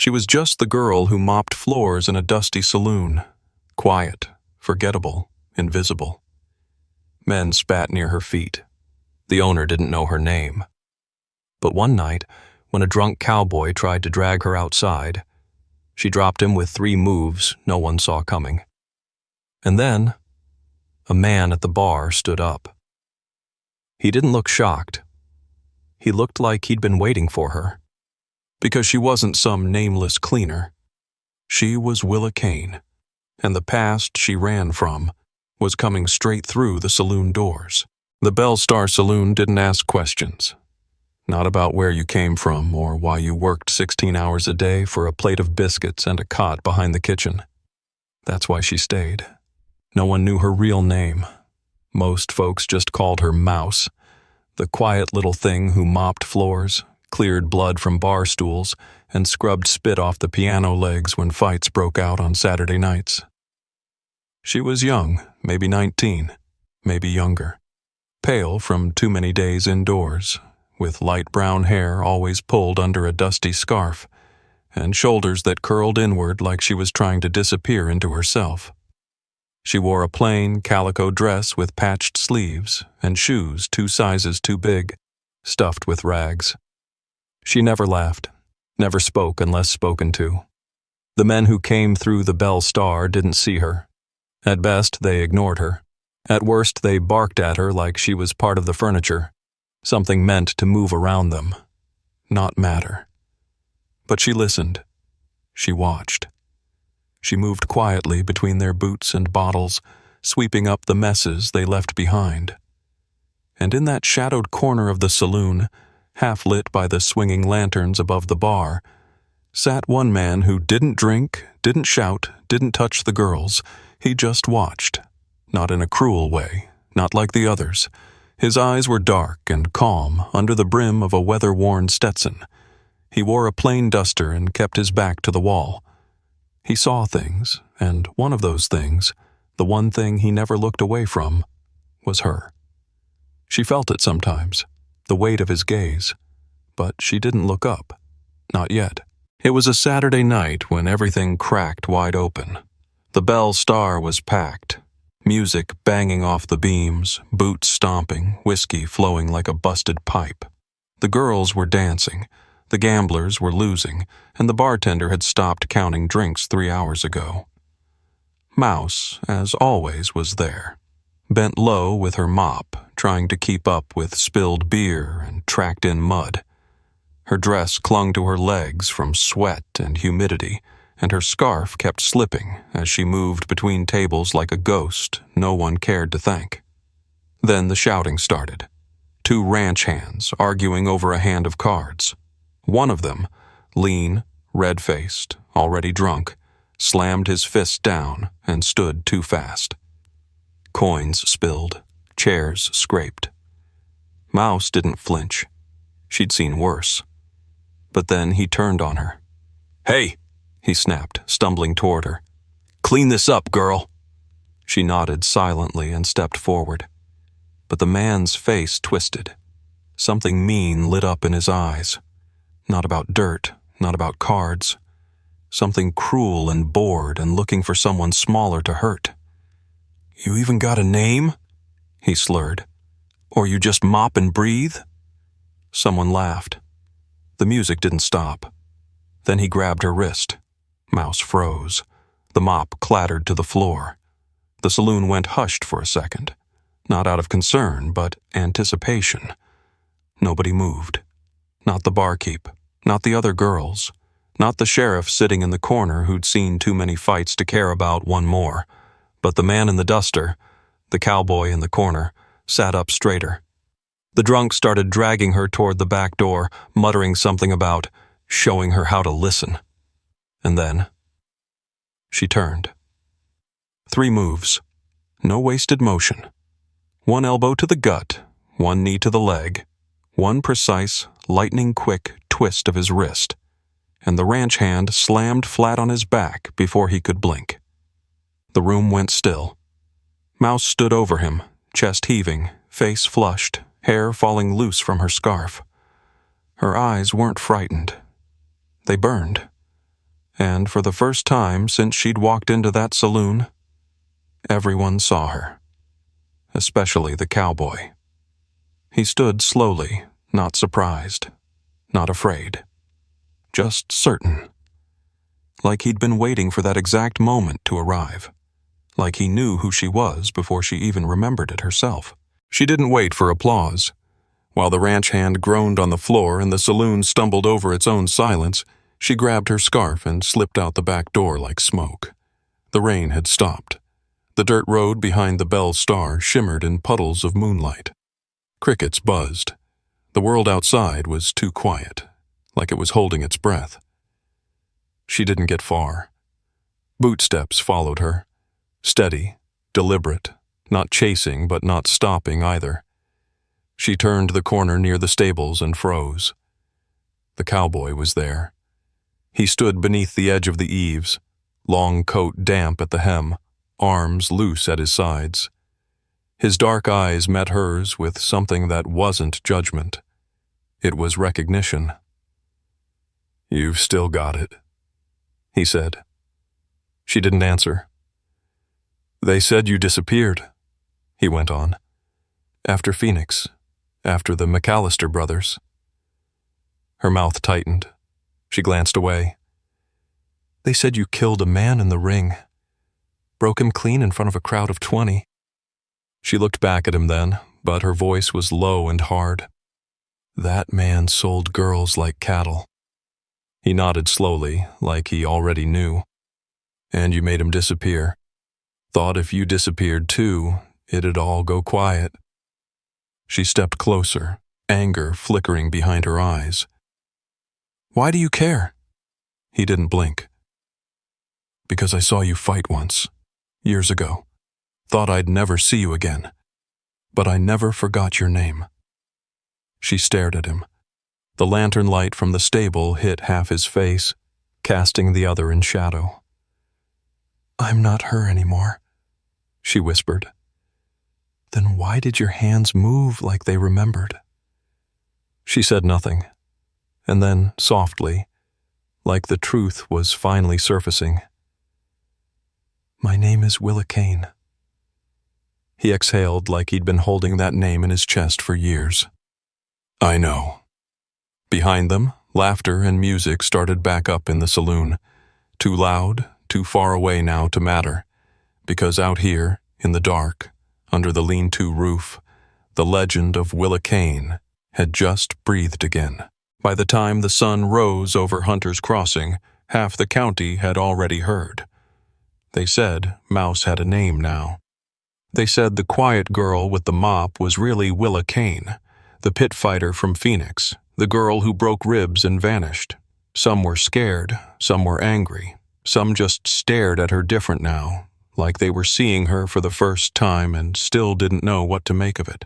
She was just the girl who mopped floors in a dusty saloon. Quiet, forgettable, invisible. Men spat near her feet. The owner didn't know her name. But one night, when a drunk cowboy tried to drag her outside, she dropped him with 3 moves no one saw coming. And then, a man at the bar stood up. He didn't look shocked. He looked like he'd been waiting for her. Because she wasn't some nameless cleaner. She was Willa Kane, and the past she ran from was coming straight through the saloon doors. The Bell Star Saloon didn't ask questions. Not about where you came from or why you worked 16 hours a day for a plate of biscuits and a cot behind the kitchen. That's why she stayed. No one knew her real name. Most folks just called her Mouse, the quiet little thing who mopped floors, cleared blood from bar stools, and scrubbed spit off the piano legs when fights broke out on Saturday nights. She was young, maybe 19, maybe younger. Pale from too many days indoors, with light brown hair always pulled under a dusty scarf, and shoulders that curled inward like she was trying to disappear into herself. She wore a plain calico dress with patched sleeves and shoes 2 sizes too big, stuffed with rags. She never laughed, never spoke unless spoken to. The men who came through the Bell Star didn't see her. At best, they ignored her. At worst, they barked at her like she was part of the furniture, something meant to move around them, not matter. But she listened. She watched. She moved quietly between their boots and bottles, sweeping up the messes they left behind. And in that shadowed corner of the saloon, half lit by the swinging lanterns above the bar, sat one man who didn't drink, didn't shout, didn't touch the girls. He just watched. Not in a cruel way, not like the others. His eyes were dark and calm under the brim of a weather-worn Stetson. He wore a plain duster and kept his back to the wall. He saw things, and one of those things, the one thing he never looked away from, was her. She felt it sometimes, the weight of his gaze, but she didn't look up. Not yet. It was a Saturday night when everything cracked wide open. The Bell Star was packed. Music banging off the beams, boots stomping, whiskey flowing like a busted pipe. The girls were dancing, the gamblers were losing, and the bartender had stopped counting drinks 3 hours ago. Mouse, as always, was there, bent low with her mop, trying to keep up with spilled beer and tracked-in mud. Her dress clung to her legs from sweat and humidity, and her scarf kept slipping as she moved between tables like a ghost no one cared to thank. Then the shouting started. 2 ranch hands arguing over a hand of cards. One of them, lean, red-faced, already drunk, slammed his fist down and stood too fast. Coins spilled, chairs scraped. Mouse didn't flinch. She'd seen worse. But then he turned on her. "Hey!" he snapped, stumbling toward her. "Clean this up, girl." She nodded silently and stepped forward. But the man's face twisted. Something mean lit up in his eyes. Not about dirt, not about cards. Something cruel and bored and looking for someone smaller to hurt. "You even got a name?" he slurred. "Or you just mop and breathe?" Someone laughed. The music didn't stop. Then he grabbed her wrist. Mouse froze. The mop clattered to the floor. The saloon went hushed for a second. Not out of concern, but anticipation. Nobody moved. Not the barkeep. Not the other girls. Not the sheriff sitting in the corner who'd seen too many fights to care about one more. But the man in the duster, the cowboy in the corner, sat up straighter. The drunk started dragging her toward the back door, muttering something about showing her how to listen. And then she turned. 3 moves. No wasted motion. 1 elbow to the gut, 1 knee to the leg, 1 precise, lightning-quick twist of his wrist, and the ranch hand slammed flat on his back before he could blink. The room went still. Mouse stood over him, chest heaving, face flushed, hair falling loose from her scarf. Her eyes weren't frightened. They burned. And for the first time since she'd walked into that saloon, everyone saw her, especially the cowboy. He stood slowly, not surprised, not afraid, just certain. Like he'd been waiting for that exact moment to arrive. Like he knew who she was before she even remembered it herself. She didn't wait for applause. While the ranch hand groaned on the floor and the saloon stumbled over its own silence, she grabbed her scarf and slipped out the back door like smoke. The rain had stopped. The dirt road behind the Bell Star shimmered in puddles of moonlight. Crickets buzzed. The world outside was too quiet, like it was holding its breath. She didn't get far. Bootsteps followed her. Steady, deliberate, not chasing but not stopping either. She turned the corner near the stables and froze. The cowboy was there. He stood beneath the edge of the eaves, long coat damp at the hem, arms loose at his sides. His dark eyes met hers with something that wasn't judgment. It was recognition. "You've still got it," he said. She didn't answer. "They said you disappeared," he went on. "After Phoenix, after the McAllister brothers." Her mouth tightened. She glanced away. "They said you killed a man in the ring. Broke him clean in front of a crowd of 20. She looked back at him then, but her voice was low and hard. "That man sold girls like cattle." He nodded slowly, like he already knew. "And you made him disappear. Thought if you disappeared too, it'd all go quiet." She stepped closer, anger flickering behind her eyes. "Why do you care?" He didn't blink. "Because I saw you fight once, years ago. Thought I'd never see you again. But I never forgot your name." She stared at him. The lantern light from the stable hit half his face, casting the other in shadow. "I'm not her anymore," she whispered. "Then why did your hands move like they remembered?" She said nothing, and then, softly, like the truth was finally surfacing, "My name is Willa Kane." He exhaled like he'd been holding that name in his chest for years. "I know." Behind them, laughter and music started back up in the saloon. Too loud, too far away now to matter, because out here, in the dark, under the lean-to roof, the legend of Willa Kane had just breathed again. By the time the sun rose over Hunter's Crossing, half the county had already heard. They said Mouse had a name now. They said the quiet girl with the mop was really Willa Kane, the pit fighter from Phoenix, the girl who broke ribs and vanished. Some were scared, some were angry, some just stared at her different now, like they were seeing her for the first time and still didn't know what to make of it.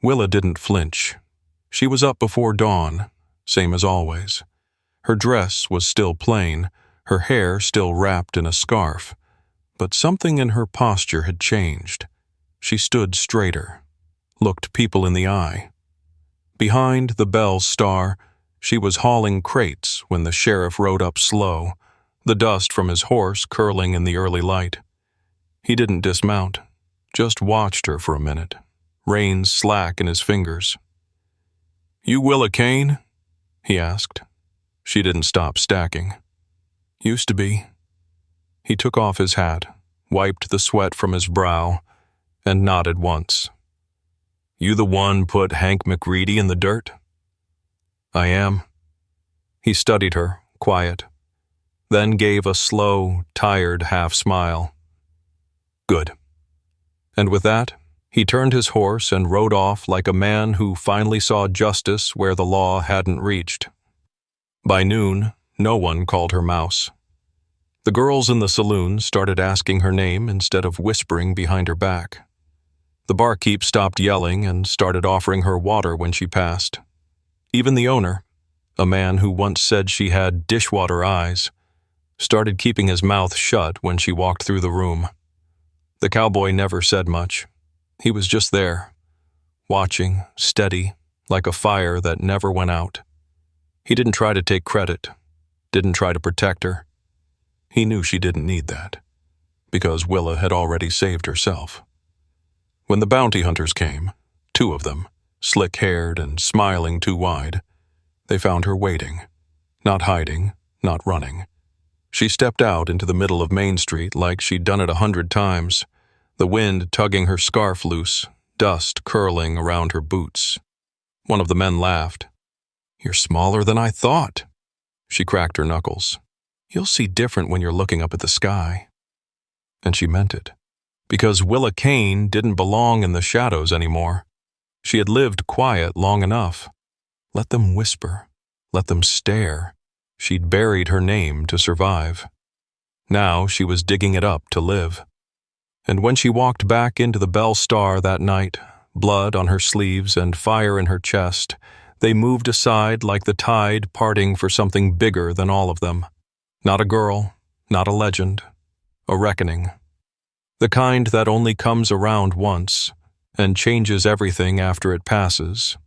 Willa didn't flinch. She was up before dawn, same as always. Her dress was still plain, her hair still wrapped in a scarf, but something in her posture had changed. She stood straighter, looked people in the eye. Behind the Bell Star, she was hauling crates when the sheriff rode up slow, the dust from his horse curling in the early light. He didn't dismount, just watched her for a minute, reins slack in his fingers. "You Willa Kane?" he asked. She didn't stop stacking. "Used to be." He took off his hat, wiped the sweat from his brow, and nodded once. "You the one put Hank McReady in the dirt?" "I am." He studied her, quiet, then gave a slow, tired half-smile. "Good." And with that, he turned his horse and rode off like a man who finally saw justice where the law hadn't reached. By noon, no one called her Mouse. The girls in the saloon started asking her name instead of whispering behind her back. The barkeep stopped yelling and started offering her water when she passed. Even the owner, a man who once said she had dishwater eyes, started keeping his mouth shut when she walked through the room. The cowboy never said much. He was just there, watching, steady, like a fire that never went out. He didn't try to take credit, didn't try to protect her. He knew she didn't need that, because Willa had already saved herself. When the bounty hunters came, 2 of them, slick-haired and smiling too wide, they found her waiting, not hiding, not running. She stepped out into the middle of Main Street like she'd done it 100 times, the wind tugging her scarf loose, dust curling around her boots. One of the men laughed. "You're smaller than I thought." She cracked her knuckles. "You'll see different when you're looking up at the sky." And she meant it, because Willa Kane didn't belong in the shadows anymore. She had lived quiet long enough. Let them whisper. Let them stare. She'd buried her name to survive. Now she was digging it up to live. And when she walked back into the Bell Star that night, blood on her sleeves and fire in her chest, they moved aside like the tide parting for something bigger than all of them. Not a girl, not a legend, a reckoning. The kind that only comes around once and changes everything after it passes,